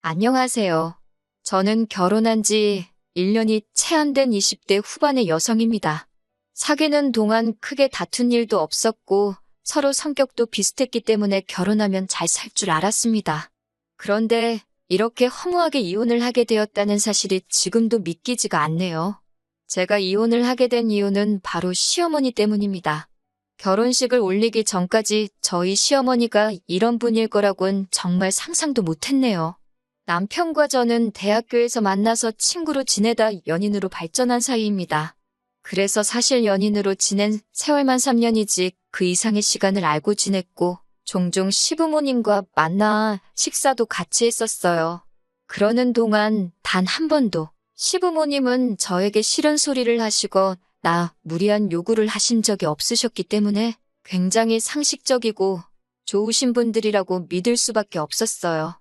안녕하세요. 저는 결혼한 지 1년이 채 안 된 20대 후반의 여성입니다. 사귀는 동안 크게 다툰 일도 없었고 서로 성격도 비슷했기 때문에 결혼하면 잘 살 줄 알았습니다. 그런데 이렇게 허무하게 이혼을 하게 되었다는 사실이 지금도 믿기지가 않네요. 제가 이혼을 하게 된 이유는 바로 시어머니 때문입니다. 결혼식을 올리기 전까지 저희 시어머니가 이런 분일 거라고는 정말 상상도 못했네요. 남편과 저는 대학교에서 만나서 친구로 지내다 연인으로 발전한 사이입니다. 그래서 사실 연인으로 지낸 세월만 3년이지 그 이상의 시간을 알고 지냈고 종종 시부모님과 만나 식사도 같이 했었어요. 그러는 동안 단 한 번도 시부모님은 저에게 싫은 소리를 하시거나 무리한 요구를 하신 적이 없으셨기 때문에 굉장히 상식적이고 좋으신 분들이라고 믿을 수밖에 없었어요.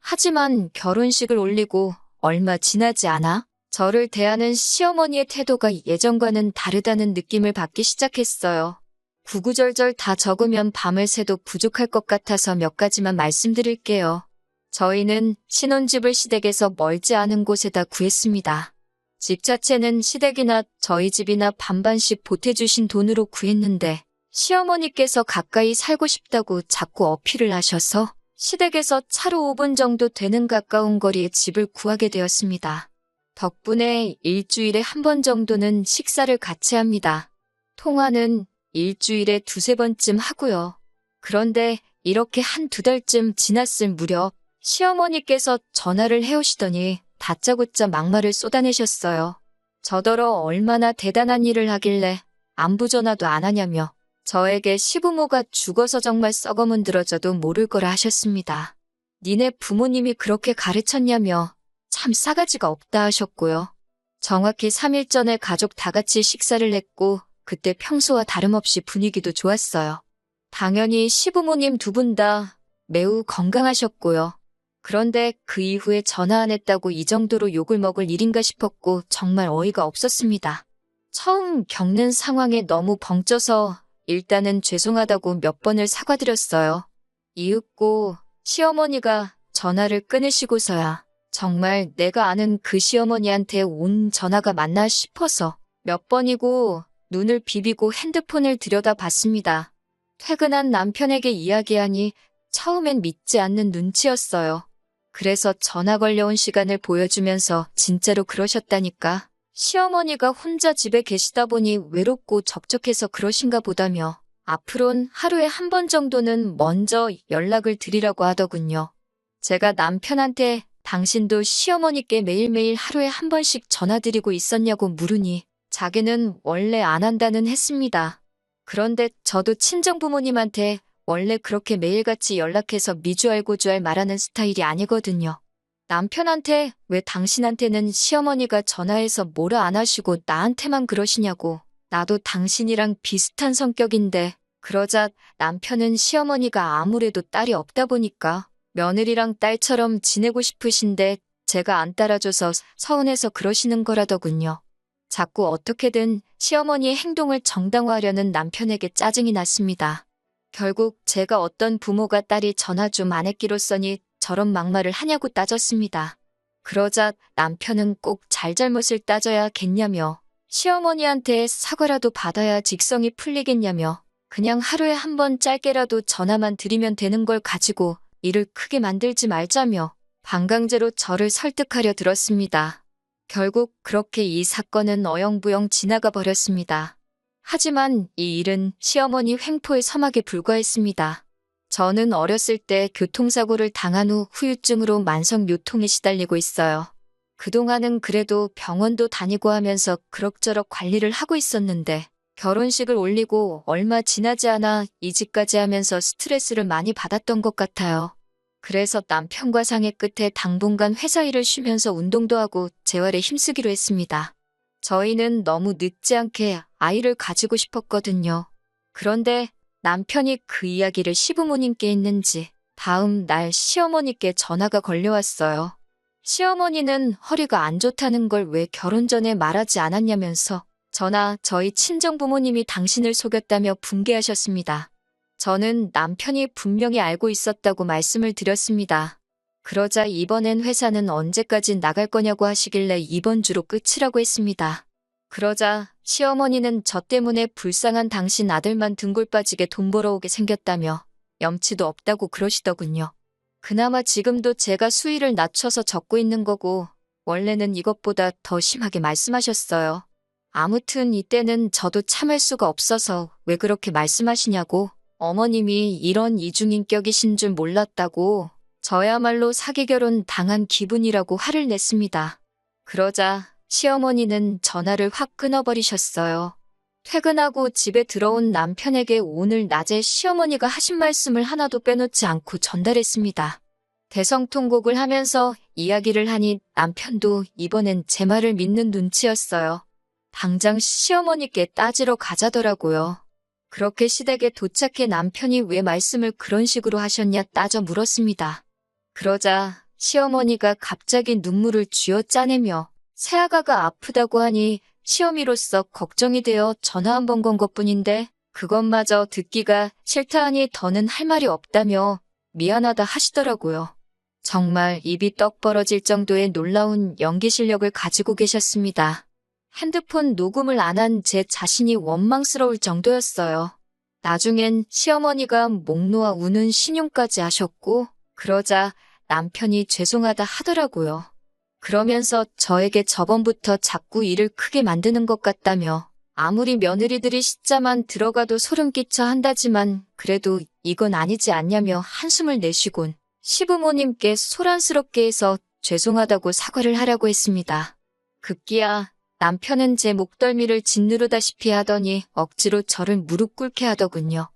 하지만 결혼식을 올리고 얼마 지나지 않아 저를 대하는 시어머니의 태도가 예전과는 다르다는 느낌을 받기 시작했어요. 구구절절 다 적으면 밤을 새도 부족할 것 같아서 몇 가지만 말씀드릴게요. 저희는 신혼집을 시댁에서 멀지 않은 곳에다 구했습니다. 집 자체는 시댁이나 저희 집이나 반반씩 보태주신 돈으로 구했는데 시어머니께서 가까이 살고 싶다고 자꾸 어필을 하셔서 시댁에서 차로 5분 정도 되는 가까운 거리에 집을 구하게 되었습니다. 덕분에 일주일에 한 번 정도는 식사를 같이 합니다. 통화는 일주일에 두세 번쯤 하고요. 그런데 이렇게 한 두 달쯤 지났을 무렵 시어머니께서 전화를 해오시더니 다짜고짜 막말을 쏟아내셨어요. 저더러 얼마나 대단한 일을 하길래 안부 전화도 안 하냐며 저에게 시부모가 죽어서 정말 썩어문드러져도 모를 거라 하셨습니다. 니네 부모님이 그렇게 가르쳤냐며 참 싸가지가 없다 하셨고요. 정확히 3일 전에 가족 다 같이 식사를 했고 그때 평소와 다름없이 분위기도 좋았어요. 당연히 시부모님 두 분 다 매우 건강하셨고요. 그런데 그 이후에 전화 안 했다고 이 정도로 욕을 먹을 일인가 싶었고 정말 어이가 없었습니다. 처음 겪는 상황에 너무 벙쪄서 일단은 죄송하다고 몇 번을 사과드렸어요. 이윽고 시어머니가 전화를 끊으시고서야 정말 내가 아는 그 시어머니한테 온 전화가 맞나 싶어서 몇 번이고 눈을 비비고 핸드폰을 들여다봤습니다. 퇴근한 남편에게 이야기하니 처음엔 믿지 않는 눈치였어요. 그래서 전화 걸려온 시간을 보여주면서 진짜로 그러셨다니까. 시어머니가 혼자 집에 계시다 보니 외롭고 적적해서 그러신가 보다며 앞으론 하루에 한 번 정도는 먼저 연락을 드리라고 하더군요. 제가 남편한테 당신도 시어머니께 매일매일 하루에 한 번씩 전화드리고 있었냐고 물으니 자기는 원래 안 한다는 했습니다. 그런데 저도 친정부모님한테 원래 그렇게 매일같이 연락해서 미주알고주알 말하는 스타일이 아니거든요. 남편한테 왜 당신한테는 시어머니가 전화해서 뭐라 안 하시고 나한테만 그러시냐고. 나도 당신이랑 비슷한 성격인데 그러자 남편은 시어머니가 아무래도 딸이 없다 보니까 며느리랑 딸처럼 지내고 싶으신데 제가 안 따라줘서 서운해서 그러시는 거라더군요. 자꾸 어떻게든 시어머니의 행동을 정당화하려는 남편에게 짜증이 났습니다. 결국 제가 어떤 부모가 딸이 전화 좀 안 했기로써니 저런 막말을 하냐고 따졌습니다. 그러자 남편은 꼭 잘잘못을 따져야겠냐며 시어머니한테 사과라도 받아야 직성이 풀리겠냐며 그냥 하루에 한 번 짧게라도 전화만 드리면 되는 걸 가지고 일을 크게 만들지 말자며 반강제로 저를 설득하려 들었습니다. 결국 그렇게 이 사건은 어영부영 지나가 버렸습니다. 하지만 이 일은 시어머니 횡포의 서막에 불과했습니다. 저는 어렸을 때 교통사고를 당한 후 후유증으로 만성요통에 시달리고 있어요. 그동안은 그래도 병원도 다니고 하면서 그럭저럭 관리를 하고 있었는데 결혼식을 올리고 얼마 지나지 않아 이직까지 하면서 스트레스를 많이 받았던 것 같아요. 그래서 남편과 상의 끝에 당분간 회사 일을 쉬면서 운동도 하고 재활에 힘쓰기로 했습니다. 저희는 너무 늦지 않게 아이를 가지고 싶었거든요. 그런데 남편이 그 이야기를 시부모님께 했는지 다음 날 시어머니께 전화가 걸려왔어요. 시어머니는 허리가 안 좋다는 걸 왜 결혼 전에 말하지 않았냐면서 저희 친정부모님이 당신을 속였다며 분개하셨습니다. 저는 남편이 분명히 알고 있었다고 말씀을 드렸습니다. 그러자 이번엔 회사는 언제까지 나갈 거냐고 하시길래 이번 주로 끝이라고 했습니다. 그러자 시어머니는 저 때문에 불쌍한 당신 아들만 등골 빠지게 돈 벌어오게 생겼다며 염치도 없다고 그러시더군요. 그나마 지금도 제가 수위를 낮춰서 적고 있는 거고 원래는 이것보다 더 심하게 말씀하셨어요. 아무튼 이때는 저도 참을 수가 없어서 왜 그렇게 말씀하시냐고 어머님이 이런 이중인격이신 줄 몰랐다고 저야말로 사기 결혼 당한 기분이라고 화를 냈습니다. 그러자 시어머니는 전화를 확 끊어버리셨어요. 퇴근하고 집에 들어온 남편에게 오늘 낮에 시어머니가 하신 말씀을 하나도 빼놓지 않고 전달했습니다. 대성통곡을 하면서 이야기를 하니 남편도 이번엔 제 말을 믿는 눈치였어요. 당장 시어머니께 따지러 가자더라고요. 그렇게 시댁에 도착해 남편이 왜 말씀을 그런 식으로 하셨냐 따져 물었습니다. 그러자 시어머니가 갑자기 눈물을 쥐어 짜내며 새아가가 아프다고 하니 시어미로서 걱정이 되어 전화 한 번 건 것뿐인데 그것마저 듣기가 싫다 하니 더는 할 말이 없다며 미안하다 하시더라고요. 정말 입이 떡 벌어질 정도의 놀라운 연기 실력을 가지고 계셨습니다. 핸드폰 녹음을 안 한 제 자신이 원망스러울 정도였어요. 나중엔 시어머니가 목 놓아 우는 신용까지 하셨고 그러자 남편이 죄송하다 하더라고요. 그러면서 저에게 저번부터 자꾸 일을 크게 만드는 것 같다며 아무리 며느리들이 시자만 들어가도 소름 끼쳐 한다지만 그래도 이건 아니지 않냐며 한숨을 내쉬곤 시부모님께 소란스럽게 해서 죄송하다고 사과를 하라고 했습니다. 급기야 남편은 제 목덜미를 짓누르다시피 하더니 억지로 저를 무릎 꿇게 하더군요.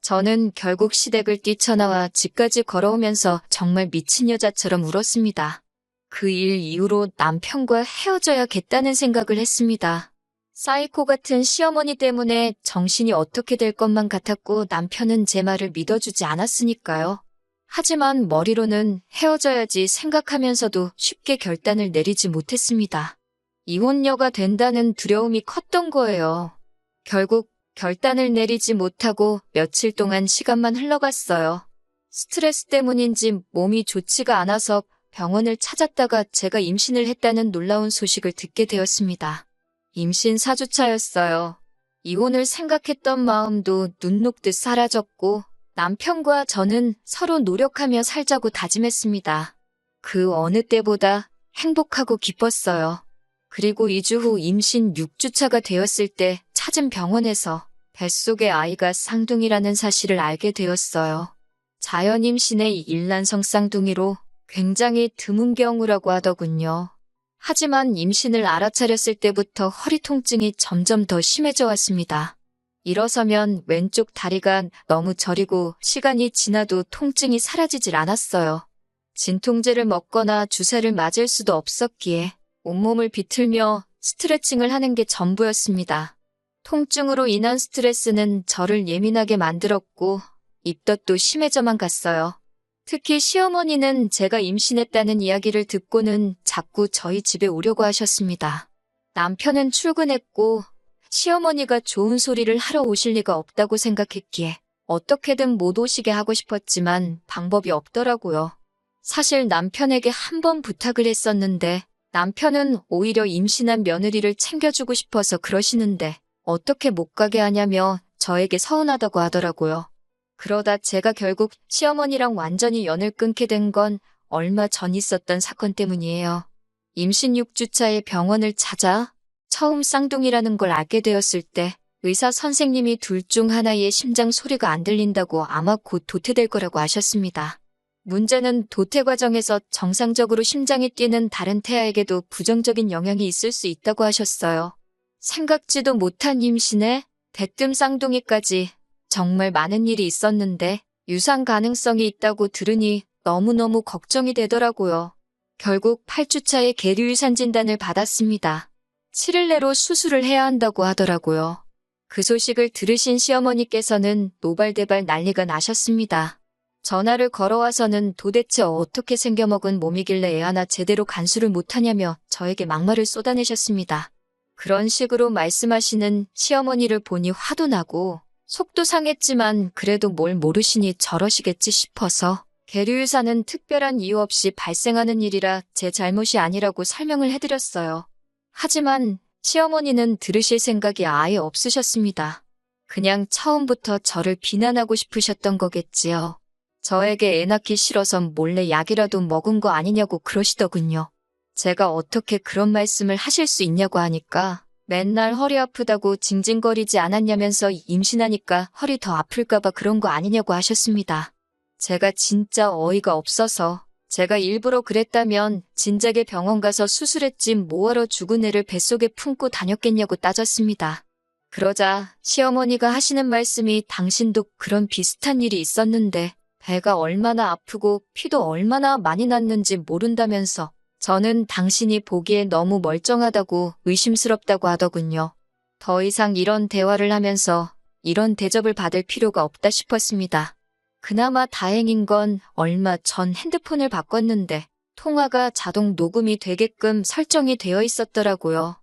저는 결국 시댁을 뛰쳐나와 집까지 걸어오면서 정말 미친 여자처럼 울었습니다. 그 일 이후로 남편과 헤어져야겠다는 생각을 했습니다. 사이코 같은 시어머니 때문에 정신이 어떻게 될 것만 같았고 남편은 제 말을 믿어주지 않았으니까요. 하지만 머리로는 헤어져야지 생각하면서도 쉽게 결단을 내리지 못했습니다. 이혼녀가 된다는 두려움이 컸던 거예요. 결국 결단을 내리지 못하고 며칠 동안 시간만 흘러갔어요. 스트레스 때문인지 몸이 좋지가 않아서 병원을 찾았다가 제가 임신을 했다는 놀라운 소식을 듣게 되었습니다. 임신 4주차였어요. 이혼을 생각했던 마음도 눈 녹듯 사라졌고 남편과 저는 서로 노력하며 살자고 다짐했습니다. 그 어느 때보다 행복하고 기뻤어요. 그리고 2주 후 임신 6주차가 되었을 때 찾은 병원에서 뱃속의 아이가 쌍둥이라는 사실을 알게 되었어요. 자연 임신의 일란성 쌍둥이로 굉장히 드문 경우라고 하더군요. 하지만 임신을 알아차렸을 때부터 허리 통증이 점점 더 심해져 왔습니다. 일어서면 왼쪽 다리가 너무 저리고 시간이 지나도 통증이 사라지질 않았어요. 진통제를 먹거나 주사를 맞을 수도 없었기에 온몸을 비틀며 스트레칭을 하는 게 전부였습니다. 통증으로 인한 스트레스는 저를 예민하게 만들었고 입덧도 심해져만 갔어요. 특히 시어머니는 제가 임신했다는 이야기를 듣고는 자꾸 저희 집에 오려고 하셨습니다. 남편은 출근했고 시어머니가 좋은 소리를 하러 오실 리가 없다고 생각했기에 어떻게든 못 오시게 하고 싶었지만 방법이 없더라고요. 사실 남편에게 한 번 부탁을 했었는데 남편은 오히려 임신한 며느리를 챙겨주고 싶어서 그러시는데 어떻게 못 가게 하냐며 저에게 서운하다고 하더라고요. 그러다 제가 결국 시어머니랑 완전히 연을 끊게 된 건 얼마 전 있었던 사건 때문이에요. 임신 6주차에 병원을 찾아 처음 쌍둥이라는 걸 알게 되었을 때 의사 선생님이 둘 중 하나의 심장 소리가 안 들린다고 아마 곧 도태될 거라고 하셨습니다. 문제는 도태 과정에서 정상적으로 심장이 뛰는 다른 태아에게도 부정적인 영향이 있을 수 있다고 하셨어요. 생각지도 못한 임신에 대뜸 쌍둥이까지 정말 많은 일이 있었는데 유산 가능성이 있다고 들으니 너무너무 걱정이 되더라고요. 결국 8주차에 계류유산 진단을 받았습니다. 7일 내로 수술을 해야 한다고 하더라고요. 그 소식을 들으신 시어머니께서는 노발대발 난리가 나셨습니다. 전화를 걸어와서는 도대체 어떻게 생겨먹은 몸이길래 애 하나 제대로 간수를 못하냐며 저에게 막말을 쏟아내셨습니다. 그런 식으로 말씀하시는 시어머니를 보니 화도 나고 속도 상했지만 그래도 뭘 모르시니 저러시겠지 싶어서 계류유사는 특별한 이유 없이 발생하는 일이라 제 잘못이 아니라고 설명을 해드렸어요. 하지만 시어머니는 들으실 생각이 아예 없으셨습니다. 그냥 처음부터 저를 비난하고 싶으셨던 거겠지요. 저에게 애 낳기 싫어서 몰래 약이라도 먹은 거 아니냐고 그러시더군요. 제가 어떻게 그런 말씀을 하실 수 있냐고 하니까 맨날 허리 아프다고 징징거리지 않았냐면서 임신하니까 허리 더 아플까봐 그런 거 아니냐고 하셨습니다. 제가 진짜 어이가 없어서 제가 일부러 그랬다면 진작에 병원 가서 수술했지 뭐하러 죽은 애를 뱃속에 품고 다녔겠냐고 따졌습니다. 그러자 시어머니가 하시는 말씀이 당신도 그런 비슷한 일이 있었는데 배가 얼마나 아프고 피도 얼마나 많이 났는지 모른다면서 저는 당신이 보기에 너무 멀쩡하다고 의심스럽다고 하더군요. 더 이상 이런 대화를 하면서 이런 대접을 받을 필요가 없다 싶었습니다. 그나마 다행인 건 얼마 전 핸드폰을 바꿨는데 통화가 자동 녹음이 되게끔 설정이 되어 있었더라고요.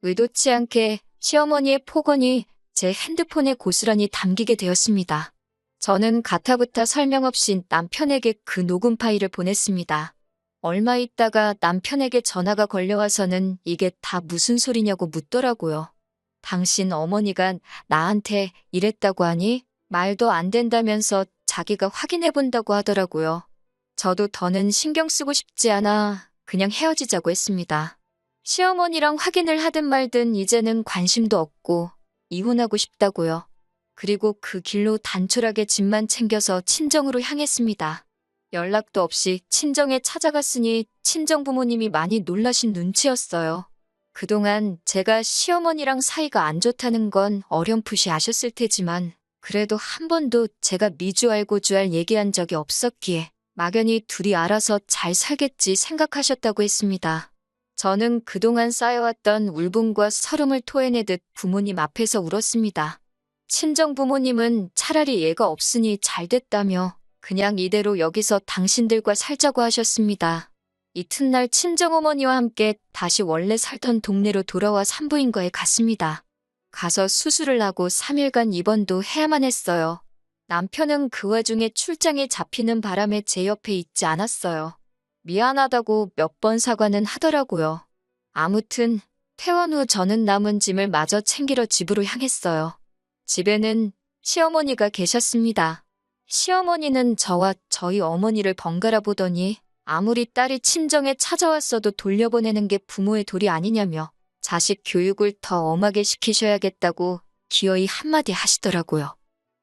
의도치 않게 시어머니의 폭언이 제 핸드폰에 고스란히 담기게 되었습니다. 저는 가타부타 설명 없이 남편에게 그 녹음 파일을 보냈습니다. 얼마 있다가 남편에게 전화가 걸려와서는 이게 다 무슨 소리냐고 묻더라고요. 당신 어머니가 나한테 이랬다고 하니? 말도 안 된다면서 자기가 확인해 본다고 하더라고요. 저도 더는 신경 쓰고 싶지 않아 그냥 헤어지자고 했습니다. 시어머니랑 확인을 하든 말든 이제는 관심도 없고 이혼하고 싶다고요. 그리고 그 길로 단촐하게 짐만 챙겨서 친정으로 향했습니다. 연락도 없이 친정에 찾아갔으니 친정 부모님이 많이 놀라신 눈치였어요. 그동안 제가 시어머니랑 사이가 안 좋다는 건 어렴풋이 아셨을 테지만 그래도 한 번도 제가 미주알 고주알 얘기한 적이 없었기에 막연히 둘이 알아서 잘 살겠지 생각하셨다고 했습니다. 저는 그동안 쌓여왔던 울분과 서름을 토해내듯 부모님 앞에서 울었습니다. 친정 부모님은 차라리 얘가 없으니 잘 됐다며 그냥 이대로 여기서 당신들과 살자고 하셨습니다. 이튿날 친정어머니와 함께 다시 원래 살던 동네로 돌아와 산부인과에 갔습니다. 가서 수술을 하고 3일간 입원도 해야만 했어요. 남편은 그 와중에 출장에 잡히는 바람에 제 옆에 있지 않았어요. 미안하다고 몇 번 사과는 하더라고요. 아무튼 퇴원 후 저는 남은 짐을 마저 챙기러 집으로 향했어요. 집에는 시어머니가 계셨습니다. 시어머니는 저와 저희 어머니를 번갈아 보더니 아무리 딸이 친정에 찾아왔어도 돌려보내는 게 부모의 도리 아니냐며 자식 교육을 더 엄하게 시키셔야겠다고 기어이 한마디 하시더라고요.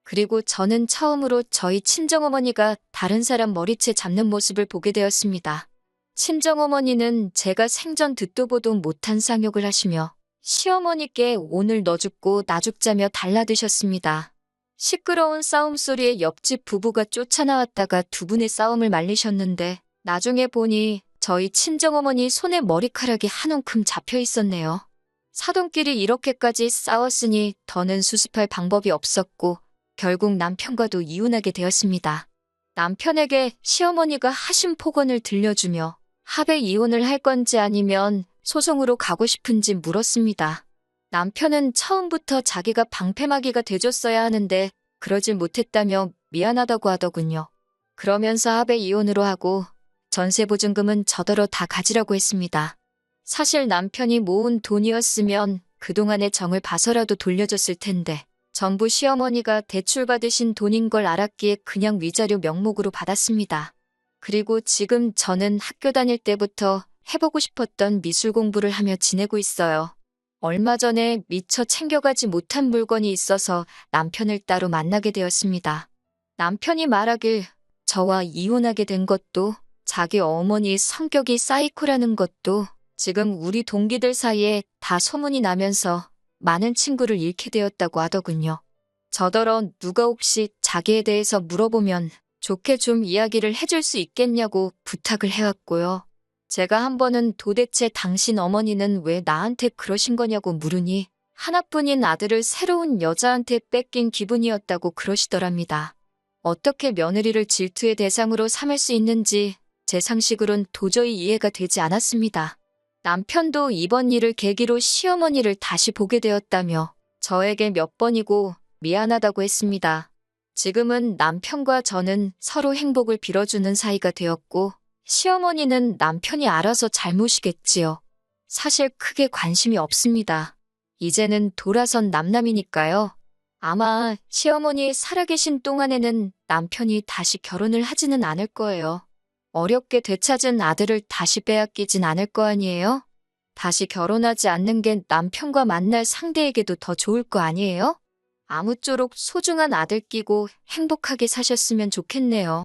그리고 저는 처음으로 저희 친정어머니가 다른 사람 머리채 잡는 모습을 보게 되었습니다. 친정어머니는 제가 생전 듣도 보도 못한 상욕을 하시며 시어머니께 오늘 너 죽고 나 죽자며 달라드셨습니다. 시끄러운 싸움 소리에 옆집 부부가 쫓아나왔다가 두 분의 싸움을 말리셨는데 나중에 보니 저희 친정어머니 손에 머리카락이 한 움큼 잡혀 있었네요. 사돈끼리 이렇게까지 싸웠으니 더는 수습할 방법이 없었고 결국 남편과도 이혼하게 되었습니다. 남편에게 시어머니가 하신 폭언을 들려주며 합의 이혼을 할 건지 아니면 소송으로 가고 싶은지 물었습니다. 남편은 처음부터 자기가 방패막이가 돼줬어야 하는데 그러질 못했다며 미안하다고 하더군요. 그러면서 합의 이혼으로 하고 전세보증금은 저더러 다 가지라고 했습니다. 사실 남편이 모은 돈이었으면 그동안의 정을 봐서라도 돌려줬을 텐데 전부 시어머니가 대출받으신 돈인 걸 알았기에 그냥 위자료 명목으로 받았습니다. 그리고 지금 저는 학교 다닐 때부터 해보고 싶었던 미술 공부를 하며 지내고 있어요. 얼마 전에 미처 챙겨가지 못한 물건이 있어서 남편을 따로 만나게 되었습니다. 남편이 말하길 저와 이혼하게 된 것도 자기 어머니 성격이 사이코라는 것도 지금 우리 동기들 사이에 다 소문이 나면서 많은 친구를 잃게 되었다고 하더군요. 저더러 누가 혹시 자기에 대해서 물어보면 좋게 좀 이야기를 해줄 수 있겠냐고 부탁을 해왔고요. 제가 한 번은 도대체 당신 어머니는 왜 나한테 그러신 거냐고 물으니 하나뿐인 아들을 새로운 여자한테 뺏긴 기분이었다고 그러시더랍니다. 어떻게 며느리를 질투의 대상으로 삼을 수 있는지 제 상식으론 도저히 이해가 되지 않았습니다. 남편도 이번 일을 계기로 시어머니를 다시 보게 되었다며 저에게 몇 번이고 미안하다고 했습니다. 지금은 남편과 저는 서로 행복을 빌어주는 사이가 되었고, 시어머니는 남편이 알아서 잘 모시겠지요. 사실 크게 관심이 없습니다. 이제는 돌아선 남남이니까요. 아마 시어머니 살아계신 동안에는 남편이 다시 결혼을 하지는 않을 거예요. 어렵게 되찾은 아들을 다시 빼앗기진 않을 거 아니에요? 다시 결혼하지 않는 게 남편과 만날 상대에게도 더 좋을 거 아니에요? 아무쪼록 소중한 아들 끼고 행복하게 사셨으면 좋겠네요.